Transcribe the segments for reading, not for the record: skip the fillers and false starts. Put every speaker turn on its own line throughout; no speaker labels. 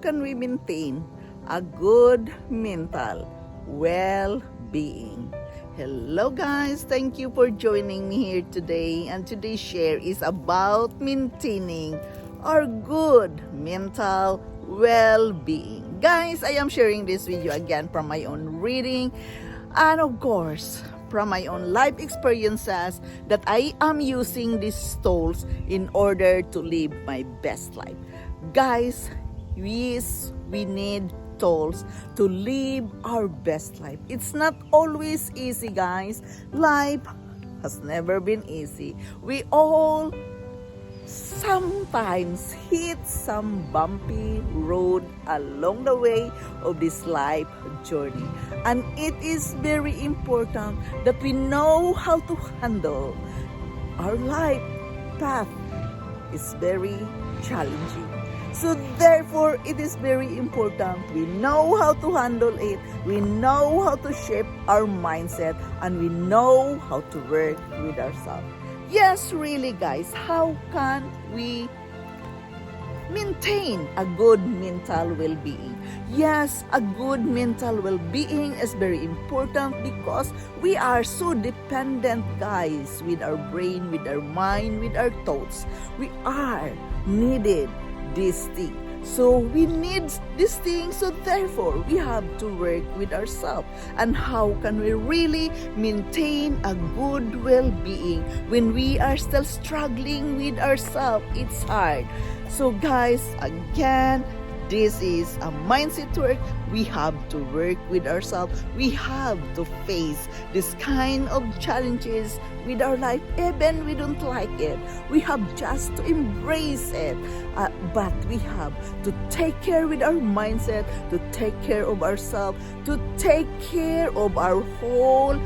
can we maintain a good mental well-being? Hello guys, thank you for joining me here today, and today's share is about maintaining our good mental well-being. Guys, I am sharing this with you again from my own reading and of course from my own life experiences that I am using these tools in order to live my best life. Guys, yes, we need tools to live our best life. It's not always easy, guys. Life has never been easy. We all sometimes hit some bumpy road along the way of this life journey, and it is very important that we know how to handle our life path. Is very challenging, so therefore it is very important we know how to handle it, we know how to shape our mindset, and we know how to work with ourselves. Yes, really guys, how can we maintain a good mental well-being? Yes, a good mental well-being is very important because we are so dependent, guys, with our brain, with our mind, with our thoughts. We are needed this thing. So we need this thing, so therefore we have to work with ourselves. And how can we really maintain a good well-being when we are still struggling with ourselves? It's hard. So guys, again, this is a mindset work. We have to work with ourselves. We have to face this kind of challenges with our life, even we don't like it. We have just to embrace it. But we have to take care with our mindset, to take care of ourselves, to take care of our whole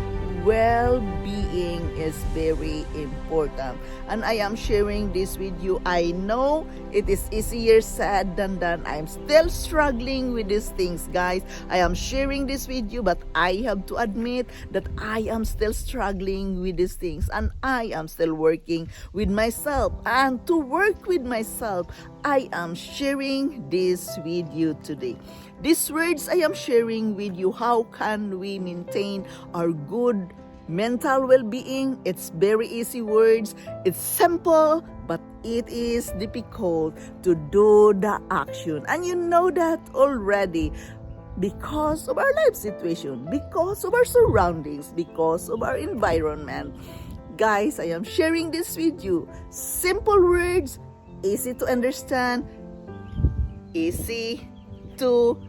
well-being is very important. And I am sharing this with you. I know it is easier said than done. I'm still struggling with these things, guys. I am sharing this with you, but I have to admit that I am still struggling with these things, and I am still working with myself. And to work with myself, I am sharing this with you today. These words I am sharing with you, how can we maintain our good mental well-being? It's very easy words. It's simple, but it is difficult to do the action. And you know that already because of our life situation, because of our surroundings, because of our environment. Guys, I am sharing this with you. Simple words, easy to understand, easy to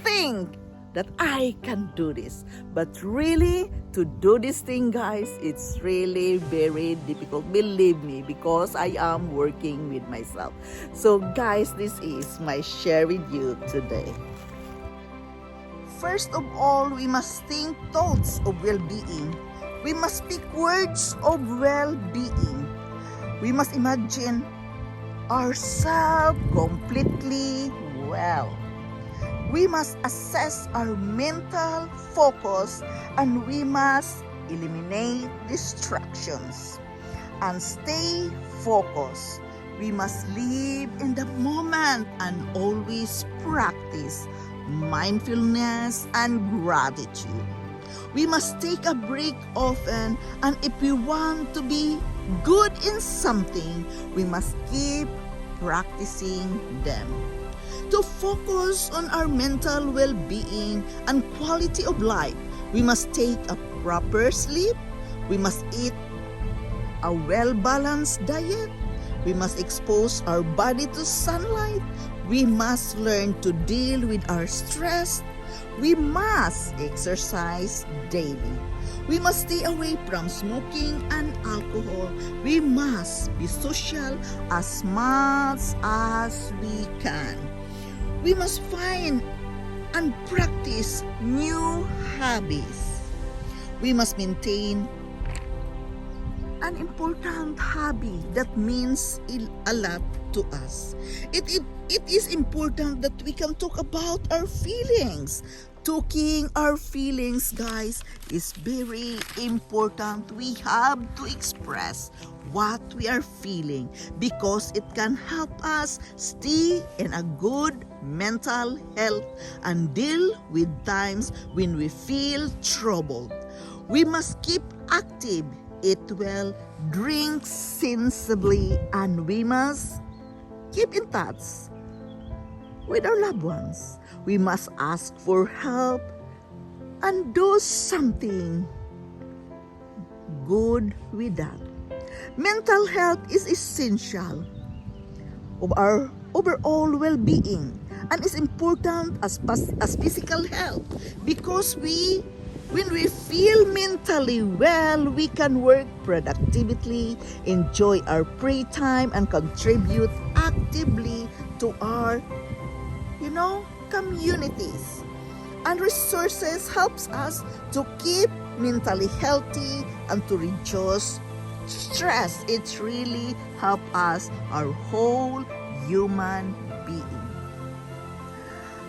think that I can do this. But really, to do this thing, guys, it's really very difficult. Believe me, because I am working with myself. So guys, this is my share with you today. First of all, we must think thoughts of well-being. We must speak words of well-being. We must imagine ourselves completely well. We must assess our mental focus, and we must eliminate distractions and stay focused. We must live in the moment and always practice mindfulness and gratitude. We must take a break often, and if we want to be good in something, we must keep practicing them. To focus on our mental well-being and quality of life, we must take a proper sleep, we must eat a well-balanced diet, we must expose our body to sunlight, we must learn to deal with our stress, we must exercise daily. We must stay away from smoking and alcohol. We must be social as much as we can. We must find and practice new hobbies. We must maintain an important hobby that means a lot to us. It is important that we can talk about our feelings talking our feelings, guys, is very important. We have to express what we are feeling because it can help us stay in a good mental health and deal with times when we feel troubled. We must keep active, eat well, drink sensibly, and we must keep in touch with our loved ones. We must ask for help and do something good with that. Mental health is essential of our overall well-being and is important as physical health because when we feel mentally well, we can work productively, enjoy our free time, and contribute actively to our communities. And resources helps us to keep mentally healthy and to reduce stress. It really helps us, our whole human being.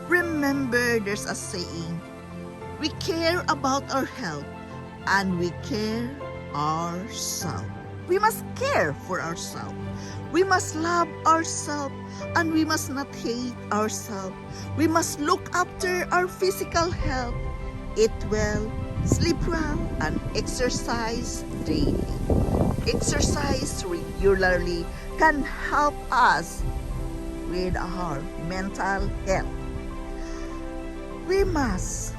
Remember, there's a saying, we care about our health and we care ourselves. We must care for ourselves. We must love ourselves and we must not hate ourselves. We must look after our physical health, eat well, sleep well, and exercise daily. Exercise regularly can help us with our mental health. We must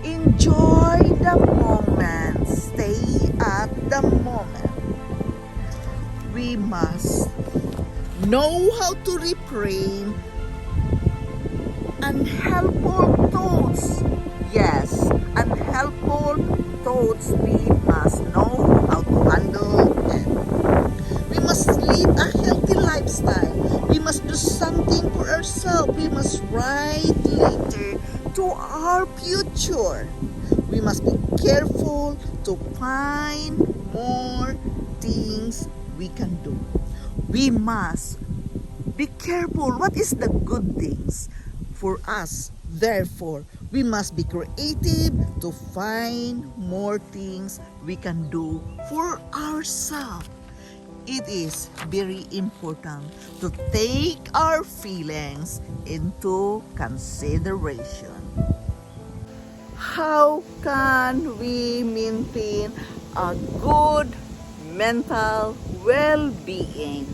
enjoy the moment, stay at the moment. We must know how to refrain unhelpful thoughts. Yes, unhelpful thoughts we must know how to handle them. We must live a healthy lifestyle. We must do something for ourselves. We must write later to our future. We must be careful to find more things we can do. We must be careful what is the good things for us. Therefore, we must be creative to find more things we can do for ourselves. It is very important to take our feelings into consideration. How can we maintain a good mental well-being?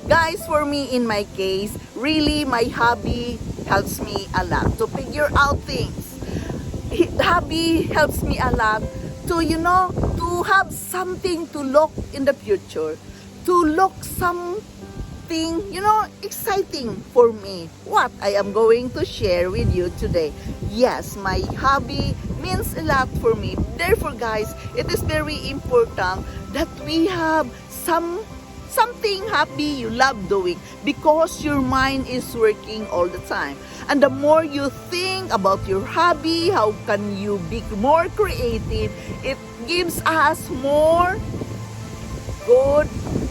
Guys, for me, in my case, really my hobby helps me a lot to figure out things. Hobby helps me a lot to have something to look in the future, to look something, exciting for me. What I am going to share with you today. Yes, my hobby means a lot for me. Therefore, guys, it is very important that we have something happy you love doing because your mind is working all the time. And the more you think about your hobby, how can you be more creative, it gives us more good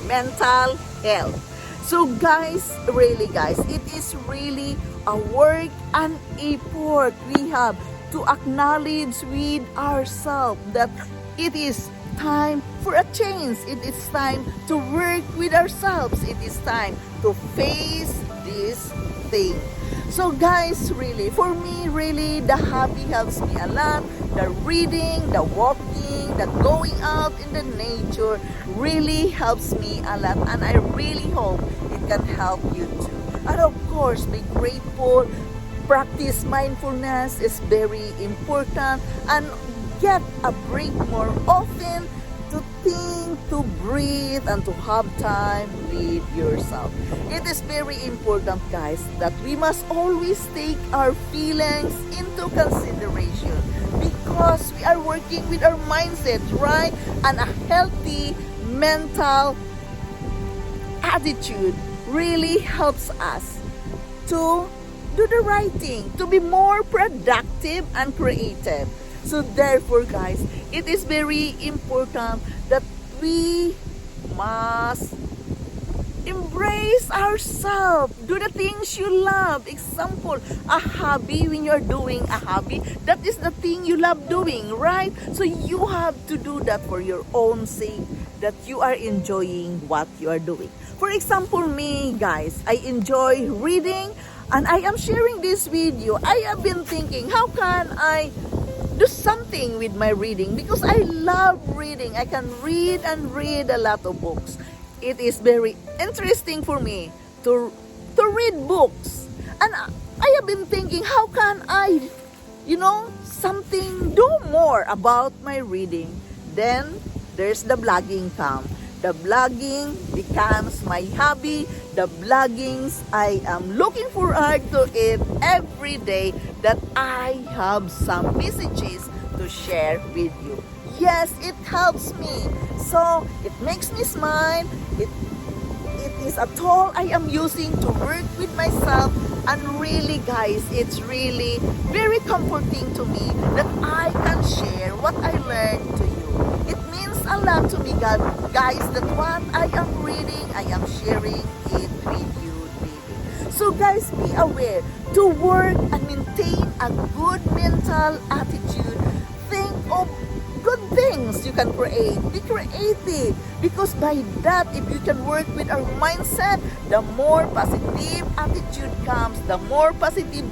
mental health. So guys, it is really a work and effort we have to acknowledge with ourselves that it is time for a change. It is time to work with ourselves. It is time to face this thing. So guys, really, for me, really, the hobby helps me a lot. The reading, the walking, the going out in the nature really helps me a lot. And I really hope it can help you too. And of course, be grateful. Practice mindfulness is very important. And get a break more often to think, to breathe, and to have time with yourself. It is very important, guys, that we must always take our feelings into consideration because we are working with our mindset, right? And a healthy mental attitude really helps us to do the right thing, to be more productive and creative. So therefore, guys, it is very important that we must Embrace ourselves. Do the things you love. Example, a hobby. When you're doing a hobby, that is the thing you love doing, right? So you have to do that for your own sake, that you are enjoying what you are doing. For example, me, guys, I enjoy reading, and I am sharing this video. I have been thinking, how can I do something with my reading? Because I love reading. I can read and read a lot of books. It is very interesting for me to read books. And I have been thinking, how can I, do more about my reading? Then there's the blogging come. The blogging becomes my hobby. The bloggings, I am looking forward to it every day, that I have some messages to share with you. Yes, it helps me. So it makes me smile. It is a tool I am using to work with myself. And really, guys, it's really very comforting to me that I can share what I learned to you. It means a lot to me, guys, that what I am reading, I am sharing it with you daily. So guys, be aware to work and maintain a good mental attitude. Think of good things you can create. Be creative, because by that, if you can work with our mindset, the more positive attitude comes, the more positive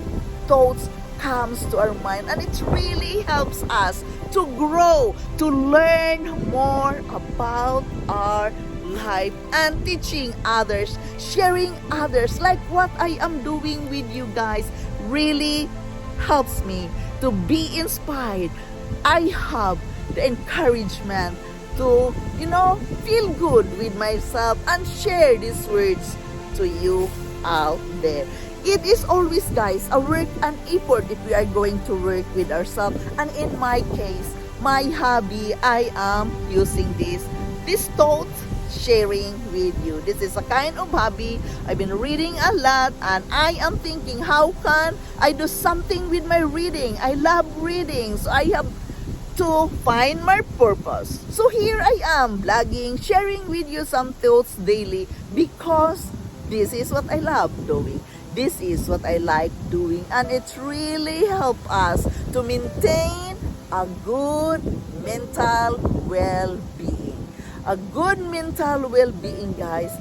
thoughts comes to our mind, and it really helps us to grow, to learn more about our life, and teaching others, sharing others, like what I am doing with you guys, really helps me to be inspired. I have the encouragement to, feel good with myself and share these words to you out there. It is always, guys, a work and effort if we are going to work with ourselves. And in my case, my hobby, I am using this thought sharing with you. This is a kind of hobby. I've been reading a lot, and I am thinking, how can I do something with my reading? I love reading, so I have to find my purpose. So here I am, blogging, sharing with you some thoughts daily, because this is what I love doing. This is what I like doing, and it's really helped us to maintain a good mental well-being. A good mental well-being, guys,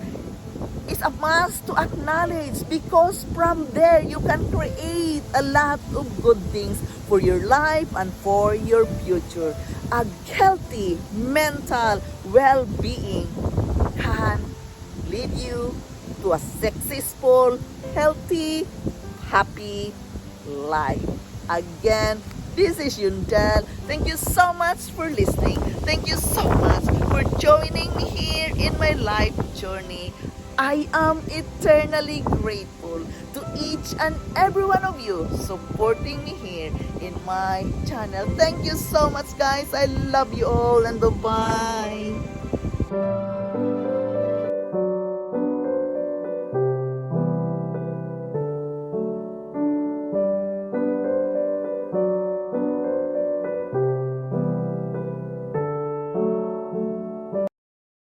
is a must to acknowledge, because from there you can create a lot of good things for your life and for your future. A healthy mental well-being can lead you to a successful, healthy, happy life. Again, this is Yundel. Thank you so much for listening. Thank you so much for joining me here in my life journey. I am eternally grateful to each and every one of you supporting me here in my channel. Thank you so much, guys. I love you all, and bye-bye.